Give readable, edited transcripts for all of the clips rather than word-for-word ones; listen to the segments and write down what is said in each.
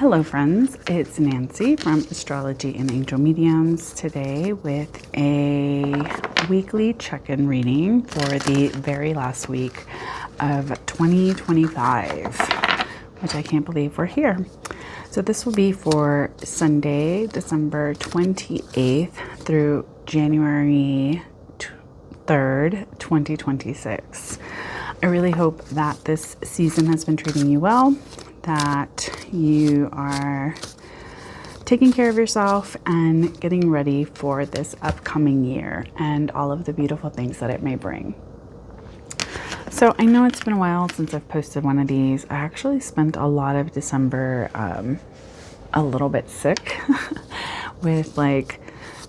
Hello friends, it's Nancy from Astrology and Angel Mediums today with a weekly check-in reading for the very last week of 2025, which I can't believe we're here. So this will be for Sunday, December 28th through January 3rd, 2026. I really hope that this season has been treating you well, that you are taking care of yourself and getting ready for this upcoming year and all of the beautiful things that it may bring. So I know it's been a while since I've posted one of these. I actually spent a lot of December a little bit sick with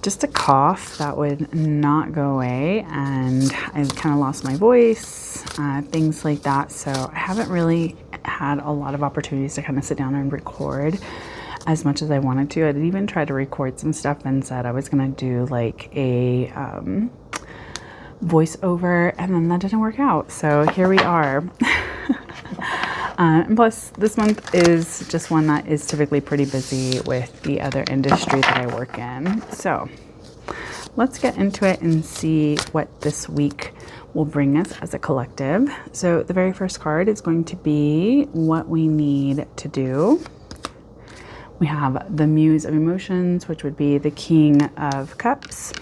just a cough that would not go away, and I kind of lost my voice, things like that. So I haven't really had a lot of opportunities to kind of sit down and record as much as I wanted to. I did even try to record some stuff and said I was going to do like a voiceover, and then that didn't work out. So here we are. And plus, this month is just one that is typically pretty busy with the other industry that I work in. So let's get into it and see what this week will bring us as a collective. So the very first card is going to be what we need to do. We have the Muse of Emotions, which would be the King of Cups.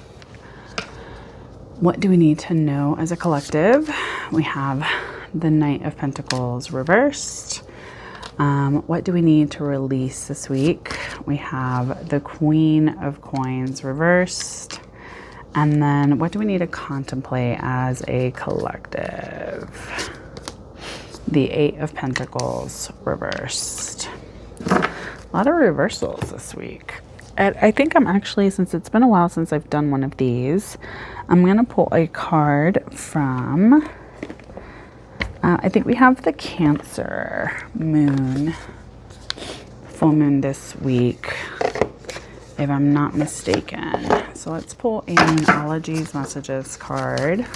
What do we need to know as a collective? We have the Knight of Pentacles reversed. What do we need to release this week? We have the Queen of Coins reversed. And then what do we need to contemplate as a collective? The Eight of Pentacles reversed. A lot of reversals this week. And I think I'm actually, since it's been a while since I've done one of these, I'm going to pull a card from... I think we have the Cancer moon, full moon this week, if I'm not mistaken. So let's pull a Moonology's messages card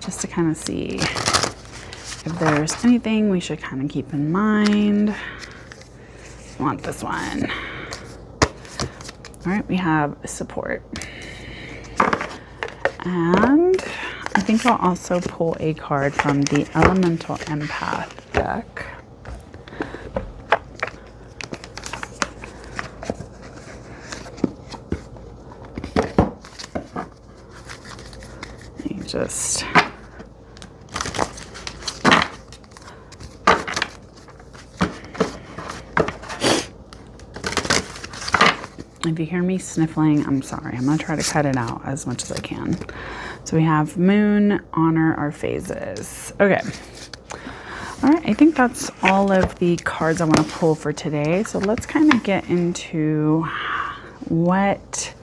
just to kind of see if there's anything we should kind of keep in mind. I want this one. All right, we have support. And I think I'll also pull a card from the Elemental Empath deck. You just... If you hear me sniffling, I'm sorry. I'm going to try to cut it out as much as I can. So we have Moon, Honor our phases. Okay. All right. I think that's all of the cards I want to pull for today. So let's kind of get into what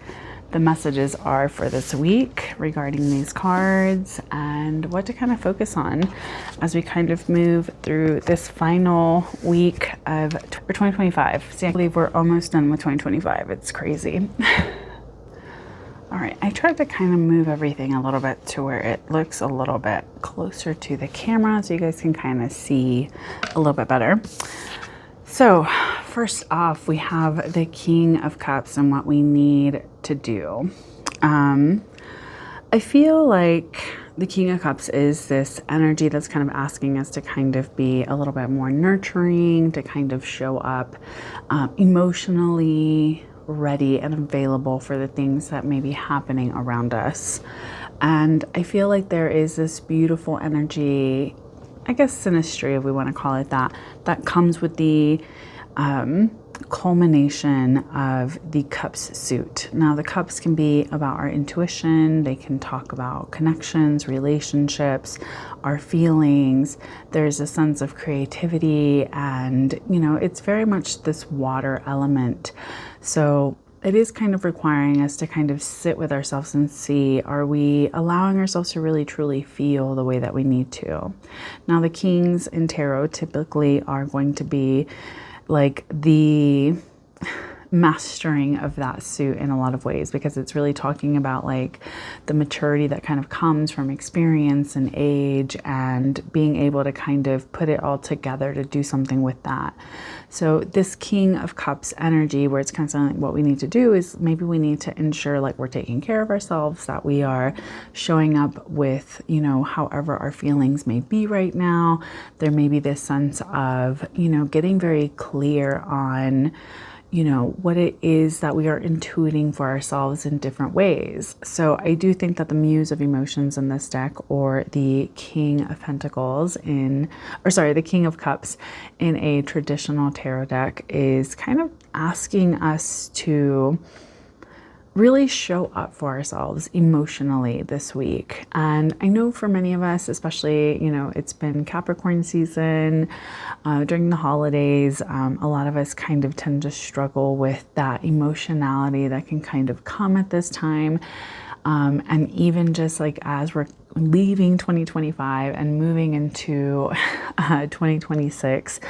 the messages are for this week regarding these cards and what to kind of focus on as we kind of move through this final week of 2025. See, I believe we're almost done with 2025. It's crazy. All right, I tried to kind of move everything a little bit to where it looks a little bit closer to the camera so you guys can kind of see a little bit better. So first off, we have the King of Cups and what we need to do. I feel like the King of Cups is this energy that's kind of asking us to kind of be a little bit more nurturing, to kind of show up emotionally ready and available for the things that may be happening around us. And I feel like there is this beautiful energy, I guess synastry, if we want to call it that, that comes with the culmination of the Cups suit. Now, the Cups can be about our intuition. They can talk about connections, relationships, our feelings. There's a sense of creativity, and, you know, it's very much this water element. So it is kind of requiring us to kind of sit with ourselves and see, are we allowing ourselves to really truly feel the way that we need to? Now, the Kings in tarot typically are going to be like the mastering of that suit in a lot of ways, because it's really talking about like the maturity that kind of comes from experience and age and being able to kind of put it all together to do something with that. So this King of Cups energy, where it's kind of saying like what we need to do is maybe we need to ensure like we're taking care of ourselves, that we are showing up with, you know, however our feelings may be right now. There may be this sense of, you know, getting very clear on, you know, what it is that we are intuiting for ourselves in different ways. So I do think that the Muse of Emotions in this deck, or the King of Pentacles the King of Cups in a traditional tarot deck, is kind of asking us to really show up for ourselves emotionally this week. And I know for many of us, especially, you know, it's been Capricorn season during the holidays. A lot of us kind of tend to struggle with that emotionality that can kind of come at this time. And even just like as we're leaving 2025 and moving into 2026,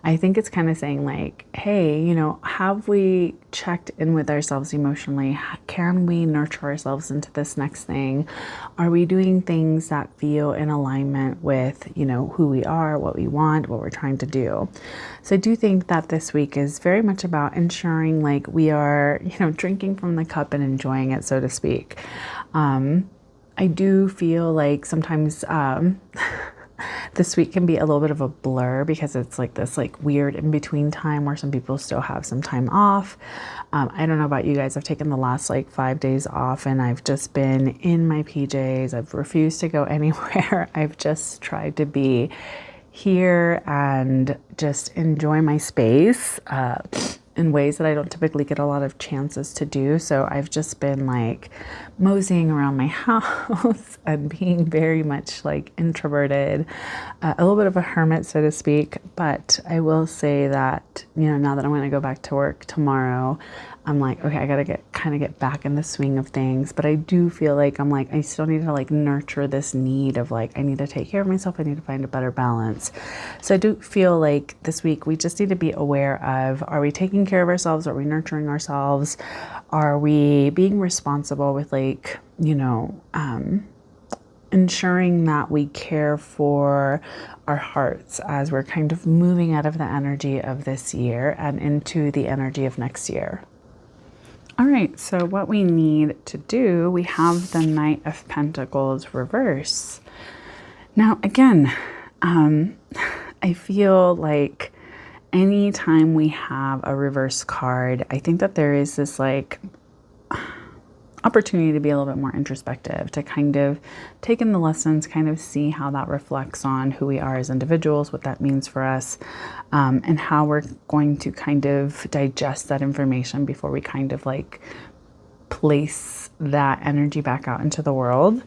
I think it's kind of saying like, hey, you know, have we checked in with ourselves emotionally? Can we nurture ourselves into this next thing? Are we doing things that feel in alignment with, you know, who we are, what we want, what we're trying to do? So I do think that this week is very much about ensuring like we are, you know, drinking from the cup and enjoying it, so to speak. I do feel like sometimes this week can be a little bit of a blur, because it's like this like weird in between time where some people still have some time off. I don't know about you guys. I've taken the last like 5 days off and I've just been in my PJs. I've refused to go anywhere. I've just tried to be here and just enjoy my space in ways that I don't typically get a lot of chances to do. So I've just been like moseying around my house and being very much like introverted, a little bit of a hermit, so to speak. But I will say that, you know, now that I'm going to go back to work tomorrow, I'm like, okay, I got to get back in the swing of things. But I do feel like I'm like, I still need to like nurture this need of like, I need to take care of myself. I need to find a better balance. So I do feel like this week we just need to be aware of, are we taking care of ourselves? Are we nurturing ourselves? Are we being responsible with like, you know, ensuring that we care for our hearts as we're kind of moving out of the energy of this year and into the energy of next year. All right, so what we need to do, we have the Knight of Pentacles reverse. Now, again, I feel like anytime we have a reverse card, I think that there is this like opportunity to be a little bit more introspective, to kind of take in the lessons, kind of see how that reflects on who we are as individuals, what that means for us, and how we're going to kind of digest that information before we kind of like place that energy back out into the world.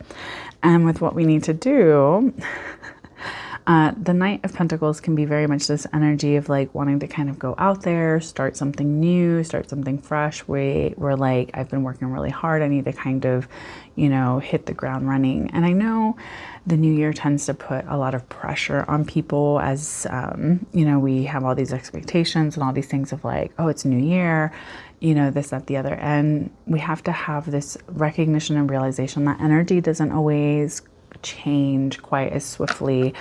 And with what we need to do, the Knight of Pentacles can be very much this energy of like wanting to kind of go out there, start something new, start something fresh. We're like, I've been working really hard. I need to kind of, you know, hit the ground running. And I know the new year tends to put a lot of pressure on people as, you know, we have all these expectations and all these things of like, oh, it's a new year, you know, this, that, the other. And we have to have this recognition and realization that energy doesn't always change quite as swiftly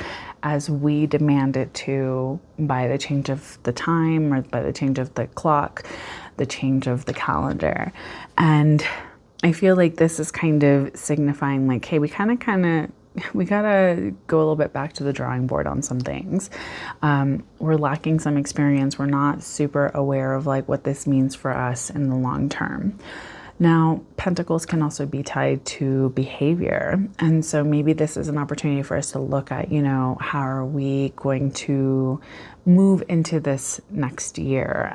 as we demand it to by the change of the time or by the change of the clock, the change of the calendar. And I feel like this is kind of signifying like, hey, we gotta go a little bit back to the drawing board on some things. We're lacking some experience. We're not super aware of like what this means for us in the long term. Now, pentacles can also be tied to behavior. And so maybe this is an opportunity for us to look at, you know, how are we going to move into this next year?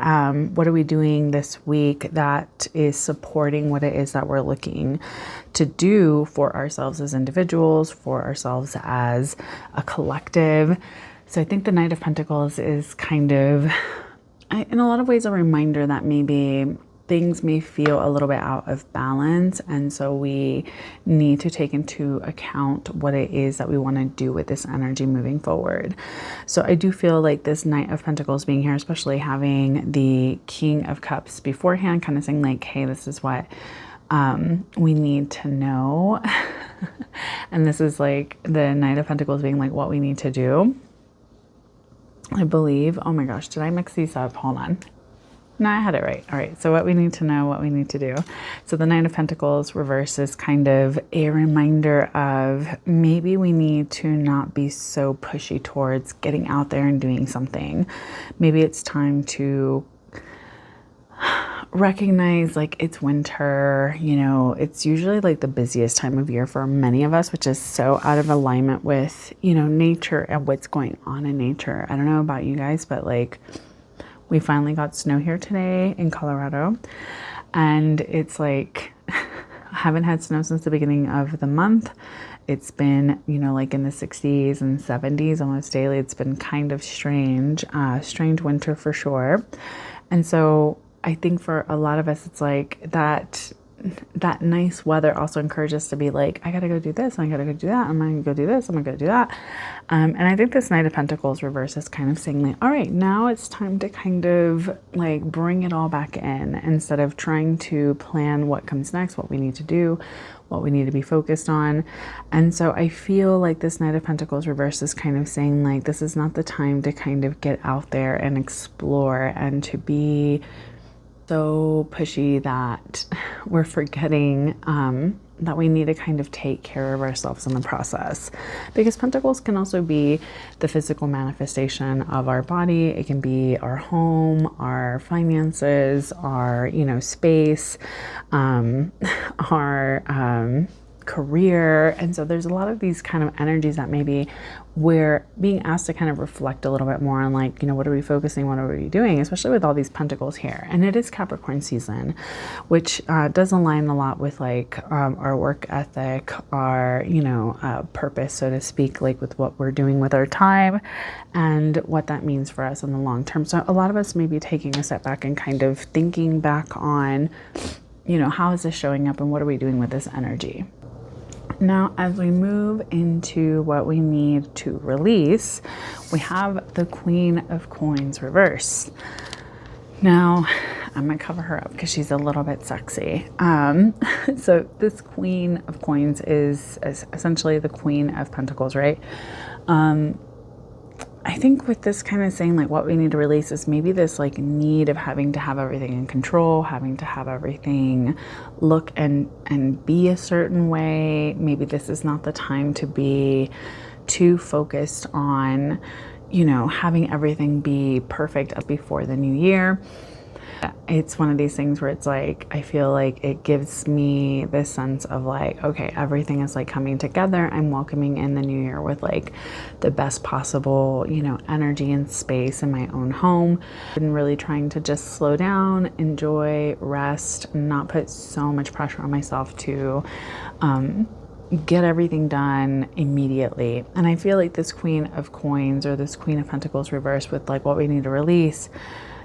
What are we doing this week that is supporting what it is that we're looking to do for ourselves as individuals, for ourselves as a collective? So I think the Knight of Pentacles is kind of, in a lot of ways, a reminder that maybe things may feel a little bit out of balance, and so we need to take into account what it is that we want to do with this energy moving forward. So I do feel like this Knight of Pentacles being here, especially having the King of Cups beforehand, kind of saying like, hey, this is what we need to know. And this is like the Knight of Pentacles being like what we need to do, I believe. Oh my gosh, did I mix these up? Hold on. No, I had it right. All right. So what we need to know, what we need to do. So the Nine of Pentacles reverse is kind of a reminder of maybe we need to not be so pushy towards getting out there and doing something. Maybe it's time to recognize like it's winter, you know, it's usually like the busiest time of year for many of us, which is so out of alignment with, you know, nature and what's going on in nature. I don't know about you guys, but like we finally got snow here today in Colorado, and it's like I haven't had snow since the beginning of the month. It's been, you know, like in the 60s and 70s almost daily. It's been kind of strange winter for sure. And so I think for a lot of us, it's like that nice weather also encourages us to be like, I gotta go do this, I gotta go do that, I'm gonna go do this, I'm gonna go do that. And I think this Knight of Pentacles reverse is kind of saying like, all right, now it's time to kind of like bring it all back in instead of trying to plan what comes next, what we need to do, what we need to be focused on. And so I feel like this Knight of Pentacles reverse is kind of saying like, this is not the time to kind of get out there and explore and to be so pushy that we're forgetting that we need to kind of take care of ourselves in the process, because Pentacles can also be the physical manifestation of our body. It can be our home, our finances, our, you know, space, our career. And so there's a lot of these kind of energies that maybe we're being asked to kind of reflect a little bit more on, like, you know, what are we focusing, what are we doing, especially with all these pentacles here. And it is Capricorn season, which does align a lot with like our work ethic, our, you know, purpose, so to speak, like with what we're doing with our time and what that means for us in the long term. So a lot of us may be taking a step back and kind of thinking back on, you know, how is this showing up and what are we doing with this energy? Now, as we move into what we need to release, we have the Queen of Coins reverse. Now, I'm going to cover her up because she's a little bit sexy. So this Queen of Coins is essentially the Queen of Pentacles, right? I think with this kind of saying like what we need to release is maybe this like need of having to have everything in control, having to have everything look and be a certain way. Maybe this is not the time to be too focused on, you know, having everything be perfect up before the new year. It's one of these things where it's like, I feel like it gives me this sense of like, okay, everything is like coming together. I'm welcoming in the new year with like the best possible, you know, energy and space in my own home. And really trying to just slow down, enjoy, rest, not put so much pressure on myself to get everything done immediately. And I feel like this Queen of Coins or this Queen of Pentacles reversed with like what we need to release,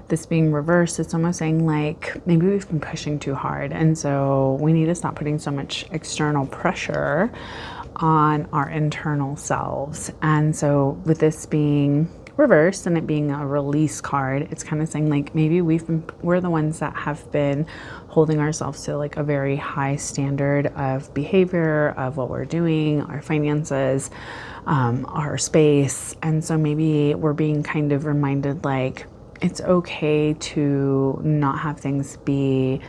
this being reversed, it's almost saying like maybe we've been pushing too hard, and so we need to stop putting so much external pressure on our internal selves. And so with this being reversed and it being a release card, it's kind of saying like maybe we're the ones that have been holding ourselves to like a very high standard of behavior, of what we're doing, our finances, our space. And so maybe we're being kind of reminded like it's okay to not have things be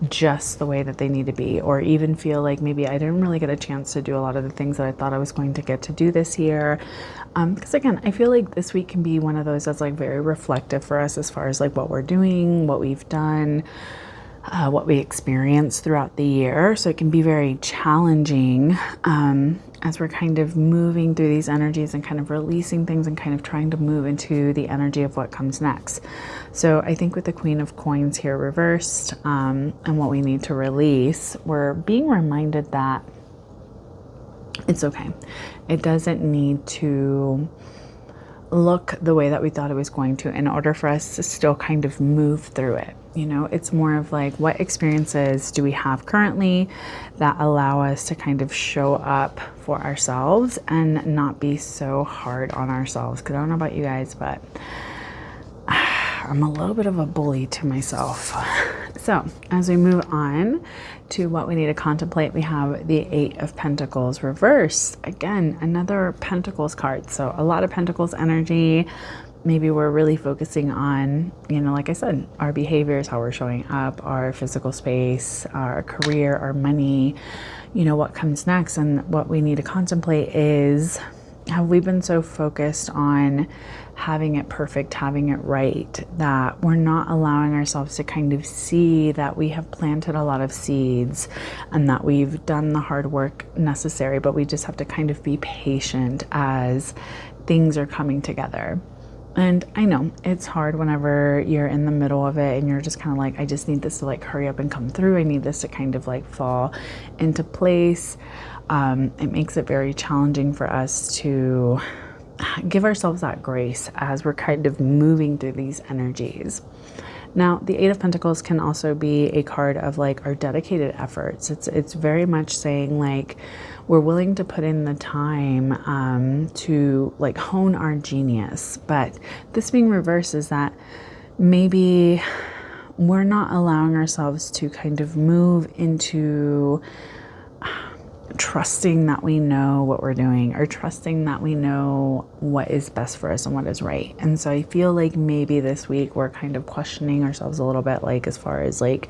just the way that they need to be, or even feel like maybe I didn't really get a chance to do a lot of the things that I thought I was going to get to do this year. Because again, I feel like this week can be one of those that's like very reflective for us as far as like what we're doing, what we've done, what we experienced throughout the year. So it can be very challenging as we're kind of moving through these energies and kind of releasing things and kind of trying to move into the energy of what comes next. So I think with the Queen of Coins here reversed and what we need to release, we're being reminded that it's okay. It doesn't need to look the way that we thought it was going to in order for us to still kind of move through it. You know, it's more of like, what experiences do we have currently that allow us to kind of show up for ourselves and not be so hard on ourselves? Because I don't know about you guys, but I'm a little bit of a bully to myself. So as we move on to what we need to contemplate, we have the Eight of Pentacles reversed. Again, another Pentacles card. So a lot of Pentacles energy. Maybe we're really focusing on, you know, like I said, our behaviors, how we're showing up, our physical space, our career, our money, you know, what comes next. And what we need to contemplate is, have we been so focused on having it perfect, having it right, that we're not allowing ourselves to kind of see that we have planted a lot of seeds and that we've done the hard work necessary, but we just have to kind of be patient as things are coming together. And I know it's hard whenever you're in the middle of it and you're just kind of like, I just need this to like hurry up and come through. I need this to kind of like fall into place. It makes it very challenging for us to give ourselves that grace as we're kind of moving through these energies. Now, the Eight of Pentacles can also be a card of like our dedicated efforts. It's very much saying like, we're willing to put in the time to like hone our genius. But this being reversed is that maybe we're not allowing ourselves to kind of move into trusting that we know what we're doing, or trusting that we know what is best for us and what is right. And so I feel like maybe this week we're kind of questioning ourselves a little bit, like as far as like,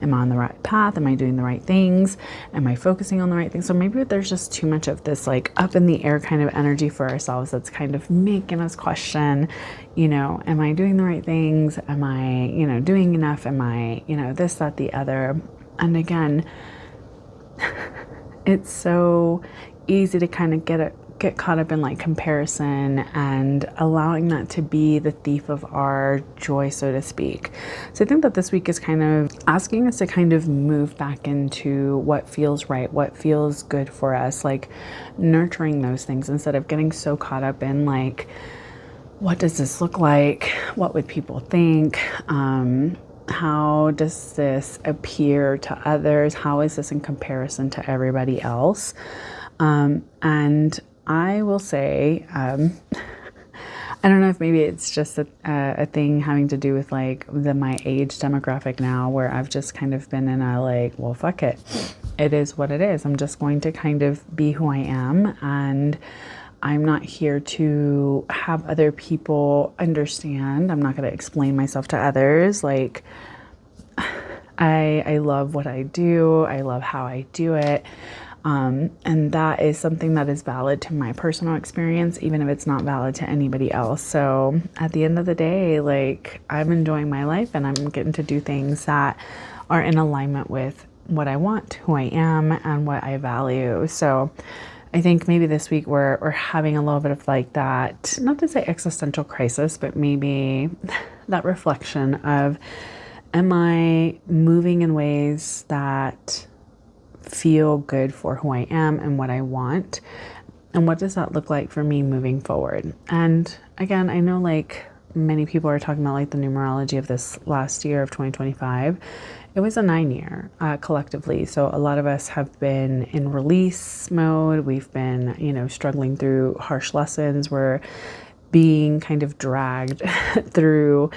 am I on the right path? Am I doing the right things? Am I focusing on the right things? So maybe there's just too much of this like up in the air kind of energy for ourselves that's kind of making us question, you know, am I doing the right things? Am I, you know, doing enough? Am I, you know, this, that, the other? And again, it's so easy to kind of get caught up in like comparison and allowing that to be the thief of our joy, so to speak. So I think that this week is kind of asking us to kind of move back into what feels right, what feels good for us, like nurturing those things instead of getting so caught up in like, what does this look like? What would people think? How does this appear to others? How is this in comparison to everybody else? And I will say, I don't know if maybe it's just a thing having to do with like my age demographic now, where I've just kind of been in a like, well, fuck it. It is what it is. I'm just going to kind of be who I am, and I'm not here to have other people understand. I'm not going to explain myself to others. Like, I love what I do. I love how I do it. And that is something that is valid to my personal experience, even if it's not valid to anybody else. So at the end of the day, like, I'm enjoying my life and I'm getting to do things that are in alignment with what I want, who I am, and what I value. So I think maybe this week we're having a little bit of like that, not to say existential crisis, but maybe that reflection of, am I moving in ways that feel good for who I am and what I want? And what does that look like for me moving forward? And again, I know like many people are talking about like the numerology of this last year of 2025. It was a 9-year collectively. So a lot of us have been in release mode. We've been, you know, struggling through harsh lessons. We're being kind of dragged through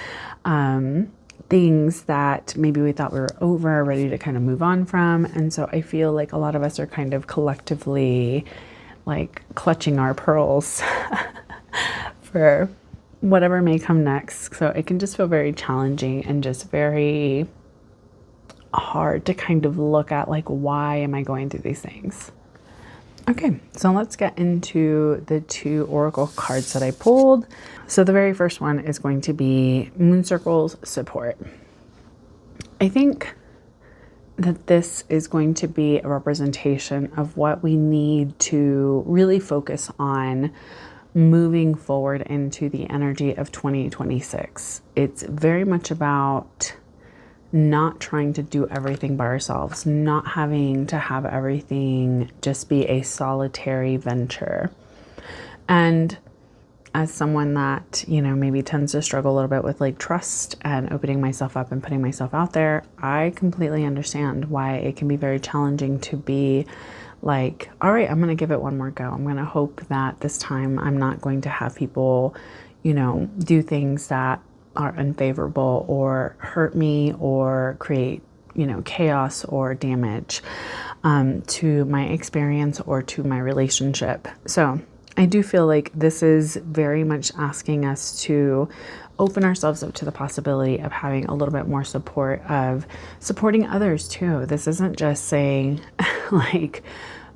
things that maybe we thought we were over, ready to kind of move on from. And so I feel like a lot of us are kind of collectively like clutching our pearls for whatever may come next. So it can just feel very challenging and just very hard to kind of look at like, why am I going through these things? Okay, so let's get into the 2 oracle cards that I pulled. So the very first one is going to be Moon Circles Support. I think that this is going to be a representation of what we need to really focus on moving forward into the energy of 2026. It's very much about not trying to do everything by ourselves, not having to have everything just be a solitary venture. And as someone that, you know, maybe tends to struggle a little bit with like trust and opening myself up and putting myself out there, I completely understand why it can be very challenging to be like, all right, I'm going to give it one more go. I'm going to hope that this time I'm not going to have people, you know, do things that are unfavorable or hurt me or create, you know, chaos or damage to my experience or to my relationship. So I do feel like this is very much asking us to open ourselves up to the possibility of having a little bit more support, of supporting others too. This isn't just saying like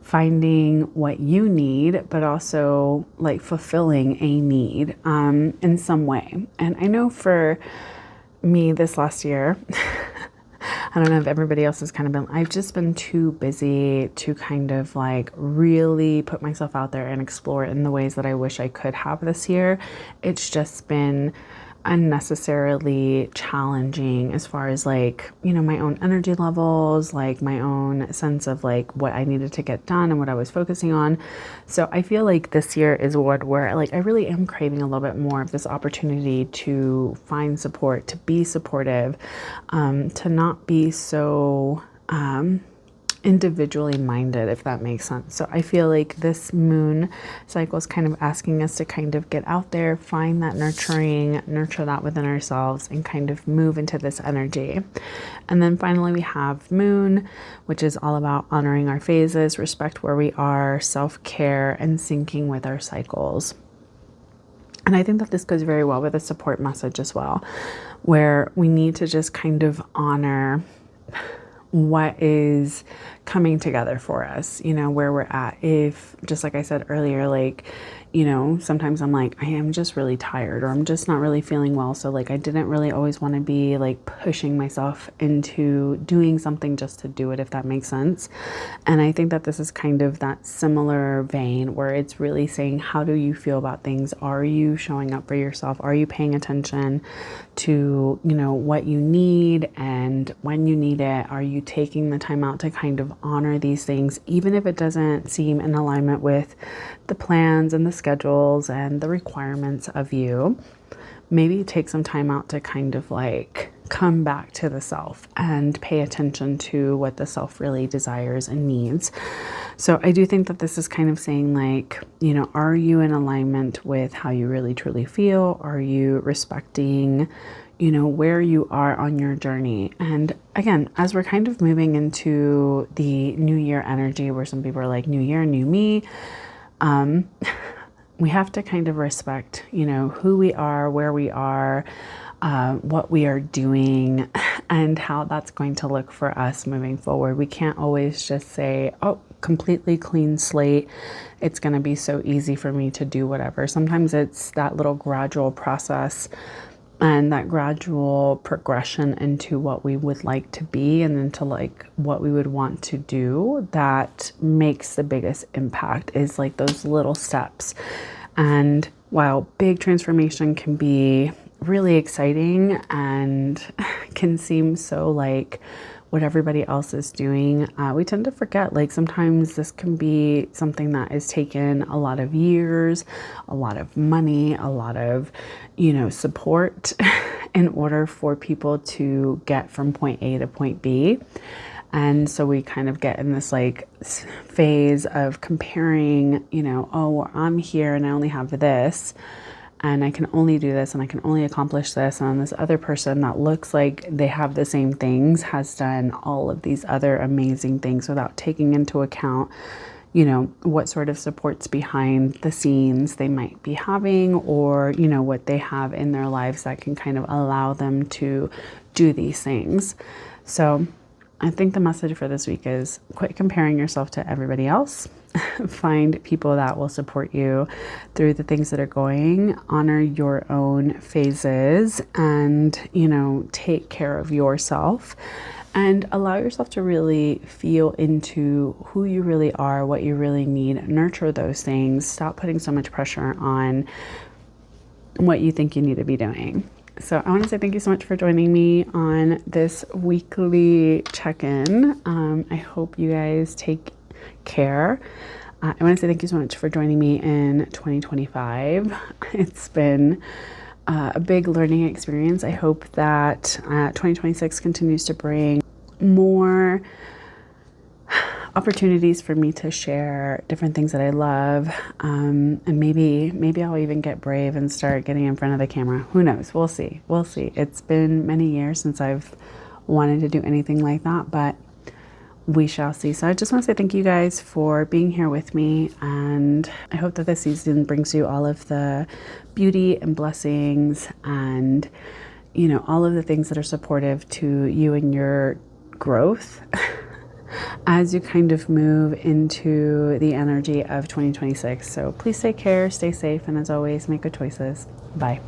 finding what you need, but also like fulfilling a need in some way. And I know for me this last year, I don't know if everybody else has kind of been, I've just been too busy to kind of like really put myself out there and explore in the ways that I wish I could have this year. It's just been unnecessarily challenging as far as like, you know, my own energy levels, like my own sense of like what I needed to get done and what I was focusing on. So I feel like this year is one where like I really am craving a little bit more of this opportunity to find support, to be supportive, to not be so individually minded, if that makes sense. So I feel like this moon cycle is kind of asking us to kind of get out there, find that nurture that within ourselves, and kind of move into this energy. And then finally we have moon, which is all about honoring our phases, respect where we are, self-care, and syncing with our cycles. And I think that this goes very well with a support message as well, where we need to just kind of honor what is coming together for us, you know, where we're at. If, just like I said earlier, like, you know, sometimes I'm like, I am just really tired, or I'm just not really feeling well. So like, I didn't really always want to be like pushing myself into doing something just to do it, if that makes sense. And I think that this is kind of that similar vein where it's really saying, how do you feel about things? Are you showing up for yourself? Are you paying attention to, you know, what you need and when you need it? Are you taking the time out to kind of honor these things, even if it doesn't seem in alignment with the plans and the schedules and the requirements of you? Maybe take some time out to kind of like come back to the self and pay attention to what the self really desires and needs. So I do think that this is kind of saying like, you know, are you in alignment with how you really truly feel? Are you respecting, you know, where you are on your journey? And again, as we're kind of moving into the new year energy, where some people are like, new year, new me, we have to kind of respect, you know, who we are, where we are, what we are doing, and how that's going to look for us moving forward. We can't always just say, oh, completely clean slate, it's going to be so easy for me to do whatever. Sometimes it's that little gradual process and that gradual progression into what we would like to be and into like what we would want to do that makes the biggest impact, is like those little steps. And while big transformation can be really exciting and can seem so like what everybody else is doing, we tend to forget like sometimes this can be something that is taken a lot of years, a lot of money, a lot of, you know, support in order for people to get from point A to point B. And so we kind of get in this like phase of comparing, you know, oh, well, I'm here and I only have this, and I can only do this, and I can only accomplish this. And this other person that looks like they have the same things has done all of these other amazing things without taking into account, you know, what sort of supports behind the scenes they might be having, or, you know, what they have in their lives that can kind of allow them to do these things. So I think the message for this week is quit comparing yourself to everybody else. Find people that will support you through the things that are going. Honor your own phases and, you know, take care of yourself and allow yourself to really feel into who you really are, what you really need. Nurture those things. Stop putting so much pressure on what you think you need to be doing. So I want to say thank you so much for joining me on this weekly check-in. I hope you guys take care. I want to say thank you so much for joining me in 2025. It's been a big learning experience. I hope that 2026 continues to bring more opportunities for me to share different things that I love, and maybe I'll even get brave and start getting in front of the camera. Who knows? We'll see. We'll see. It's been many years since I've wanted to do anything like that, but we shall see. So I just want to say thank you guys for being here with me, and I hope that this season brings you all of the beauty and blessings and, you know, all of the things that are supportive to you and your growth as you kind of move into the energy of 2026. So please take care, stay safe, and as always, make good choices. Bye.